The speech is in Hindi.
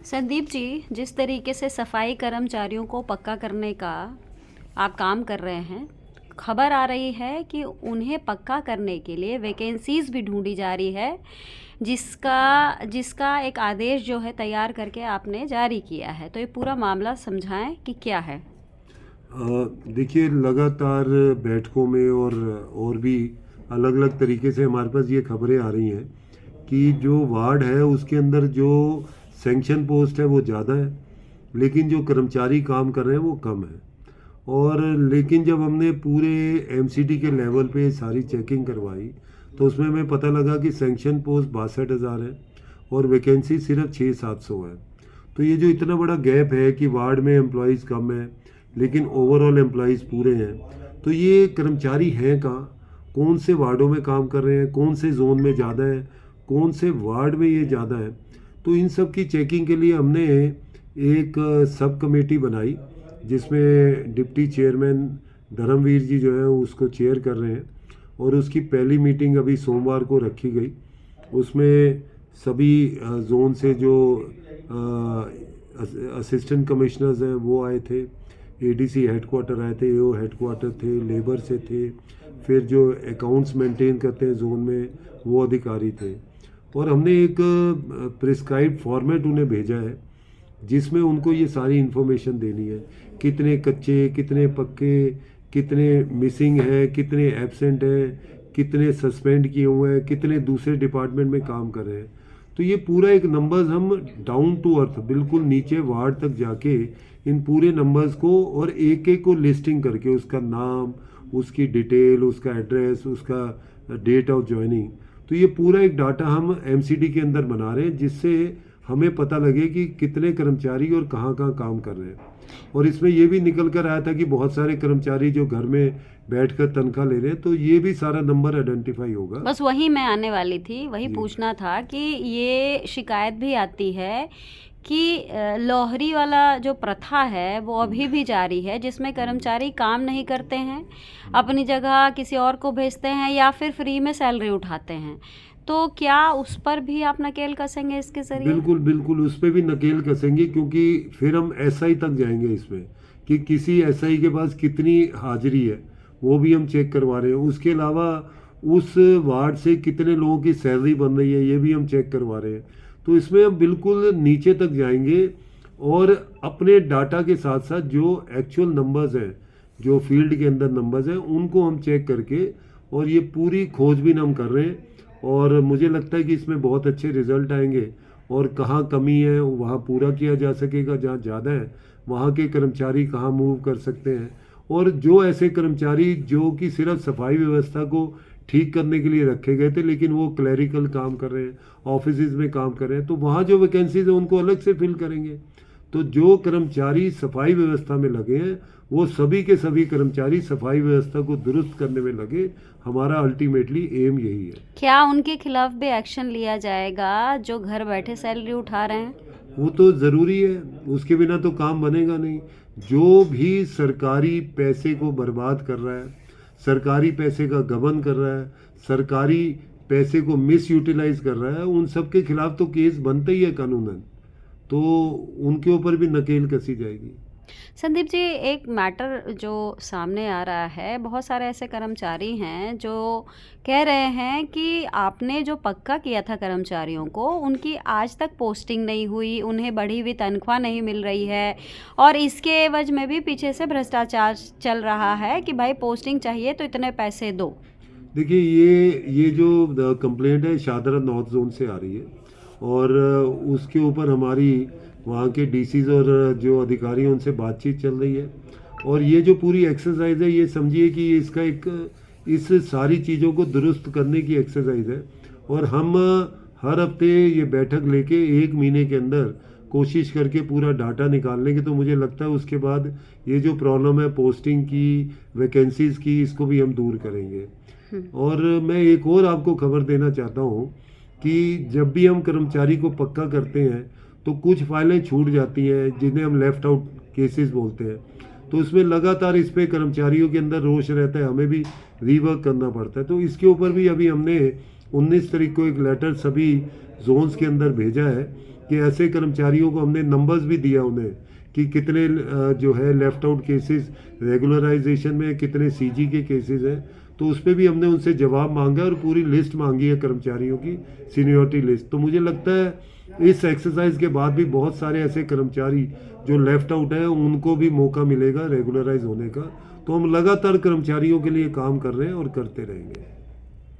संदीप जी, जिस तरीके से सफाई कर्मचारियों को पक्का करने का आप काम कर रहे हैं, खबर आ रही है कि उन्हें पक्का करने के लिए वैकेंसीज भी ढूंढी जा रही है, जिसका जिसका एक आदेश जो है तैयार करके आपने जारी किया है। तो ये पूरा मामला समझाएं कि क्या है। देखिए, लगातार बैठकों में और भी अलग अलग तरीके से हमारे पास ये खबरें आ रही हैं कि जो वार्ड है उसके अंदर जो सैंक्शन पोस्ट है वो ज़्यादा है, लेकिन जो कर्मचारी काम कर रहे हैं वो कम है। और लेकिन जब हमने पूरे एमसीडी के लेवल पे सारी चेकिंग करवाई तो उसमें हमें पता लगा कि सैंक्शन पोस्ट 62,000 है और वैकेंसी सिर्फ 600-700 है। तो ये जो इतना बड़ा गैप है कि वार्ड में एम्प्लॉयज़ कम है लेकिन ओवरऑल एम्प्लॉयज़ पूरे हैं, तो ये कर्मचारी हैं कहाँ, कौन से वार्डों में काम कर रहे हैं, कौन से जोन में ज़्यादा है, कौन से वार्ड में ये ज़्यादा है। तो इन सब की चेकिंग के लिए हमने एक सब कमेटी बनाई जिसमें डिप्टी चेयरमैन धर्मवीर जी जो है उसको चेयर कर रहे हैं, और उसकी पहली मीटिंग अभी सोमवार को रखी गई। उसमें सभी जोन से जो असिस्टेंट कमिश्नर्स हैं वो आए थे, एडीसी हेडक्वार्टर आए थे, एओ हेडक्वार्टर थे, लेबर से थे, फिर जो अकाउंट्स मेंटेन करते हैं जोन में वो अधिकारी थे। और हमने एक प्रिस्क्राइब्ड फॉर्मेट उन्हें भेजा है जिसमें उनको ये सारी इन्फॉर्मेशन देनी है, कितने कच्चे, कितने पक्के, कितने मिसिंग हैं, कितने एब्सेंट हैं, कितने सस्पेंड किए हुए हैं, कितने दूसरे डिपार्टमेंट में काम कर रहे हैं। तो ये पूरा एक नंबर्स हम डाउन टू अर्थ बिल्कुल नीचे वार्ड तक जाके इन पूरे नंबर्स को और एक एक को लिस्टिंग करके उसका नाम, उसकी डिटेल, उसका एड्रेस, उसका डेट ऑफ ज्वाइनिंग, तो ये पूरा एक डाटा हम एमसीडी के अंदर बना रहे हैं जिससे हमें पता लगे कि कितने कर्मचारी और कहाँ कहाँ काम कर रहे हैं। और इसमें ये भी निकल कर आया था कि बहुत सारे कर्मचारी जो घर में बैठकर तनख्वाह ले रहे हैं, तो ये भी सारा नंबर आइडेंटिफाई होगा। बस वही मैं आने वाली थी, वही जी। पूछना था कि ये शिकायत भी आती है कि लोहरी वाला जो प्रथा है वो अभी भी जारी है, जिसमें कर्मचारी काम नहीं करते हैं, अपनी जगह किसी और को भेजते हैं या फिर फ्री में सैलरी उठाते हैं। तो क्या उस पर भी आप नकेल कसेंगे इसके ज़रिए? बिल्कुल बिल्कुल, उस पर भी नकेल कसेंगे, क्योंकि फिर हम एसआई तक जाएंगे इसमें कि किसी एसआई के पास कितनी हाजिरी है वो भी हम चेक करवा रहे हैं। उसके अलावा उस वार्ड से कितने लोगों की सैलरी बन रही है ये भी हम चेक करवा रहे हैं। तो इसमें हम बिल्कुल नीचे तक जाएंगे और अपने डाटा के साथ साथ जो एक्चुअल नंबर्स हैं, जो फील्ड के अंदर नंबर्स हैं, उनको हम चेक करके और ये पूरी खोजबीन हम कर रहे हैं। और मुझे लगता है कि इसमें बहुत अच्छे रिजल्ट आएंगे और कहाँ कमी है वहाँ पूरा किया जा सकेगा, जहाँ ज़्यादा है वहाँ के कर्मचारी कहाँ मूव कर सकते हैं। और जो ऐसे कर्मचारी जो कि सिर्फ सफाई व्यवस्था को ठीक करने के लिए रखे गए थे लेकिन वो क्लैरिकल काम कर रहे हैं, ऑफिस में काम कर रहे हैं, तो वहाँ जो वैकेंसीज है उनको अलग से फिल करेंगे। तो जो कर्मचारी सफाई व्यवस्था में लगे हैं वो सभी के सभी कर्मचारी सफाई व्यवस्था को दुरुस्त करने में लगे। हमारा अल्टीमेटली एम यही है। क्या उनके खिलाफ भी एक्शन लिया जाएगा जो घर बैठे सैलरी उठा रहे हैं? वो तो ज़रूरी है, उसके बिना तो काम बनेगा नहीं। जो भी सरकारी पैसे को बर्बाद कर रहा है, सरकारी पैसे का गबन कर रहा है, सरकारी पैसे को मिस यूटिलाइज कर रहा है, उन सब के खिलाफ तो केस बनता ही है कानूनन, तो उनके ऊपर भी नकेल कसी जाएगी। संदीप जी, एक मैटर जो सामने आ रहा है, बहुत सारे ऐसे कर्मचारी हैं जो कह रहे हैं कि आपने जो पक्का किया था कर्मचारियों को, उनकी आज तक पोस्टिंग नहीं हुई, उन्हें बढ़ी हुई तनख्वाह नहीं मिल रही है, और इसके एवज में भी पीछे से भ्रष्टाचार चल रहा है कि भाई पोस्टिंग चाहिए तो इतने पैसे दो। देखिए, ये जो कंप्लेंट है शाहदरा नॉर्थ जोन से आ रही है और उसके ऊपर हमारी वहाँ के डीसीज और जो अधिकारी हैं उनसे बातचीत चल रही है। और ये जो पूरी एक्सरसाइज है ये समझिए कि इसका एक इस सारी चीज़ों को दुरुस्त करने की एक्सरसाइज है। और हम हर हफ्ते ये बैठक लेके 1 महीने के अंदर कोशिश करके पूरा डाटा निकाल लेंगे। तो मुझे लगता है उसके बाद ये जो प्रॉब्लम है पोस्टिंग की, वैकेंसीज़ की, इसको भी हम दूर करेंगे। और मैं एक और आपको खबर देना चाहता हूँ कि जब भी हम कर्मचारी को पक्का करते हैं तो कुछ फाइलें छूट जाती हैं जिन्हें हम लेफ्ट आउट केसेस बोलते हैं। तो उसमें लगातार इस पे कर्मचारियों के अंदर रोष रहता है, हमें भी रीवर्क करना पड़ता है। तो इसके ऊपर भी अभी हमने 19 तारीख को एक लेटर सभी जोन्स के अंदर भेजा है कि ऐसे कर्मचारियों को हमने नंबर्स भी दिया उन्हें कि कितने जो है लेफ्ट आउट केसेस रेगुलराइजेशन में, कितने सीजी के केसेस हैं। तो उस पर भी हमने उनसे जवाब मांगा और पूरी लिस्ट मांगी है कर्मचारियों की, सीनियरिटी लिस्ट। तो मुझे लगता है इस एक्सरसाइज के बाद भी बहुत सारे ऐसे कर्मचारी जो लेफ्ट आउट है उनको भी मौका मिलेगा रेगुलराइज होने का। तो हम लगातार कर्मचारियों के लिए काम कर रहे हैं और करते रहेंगे।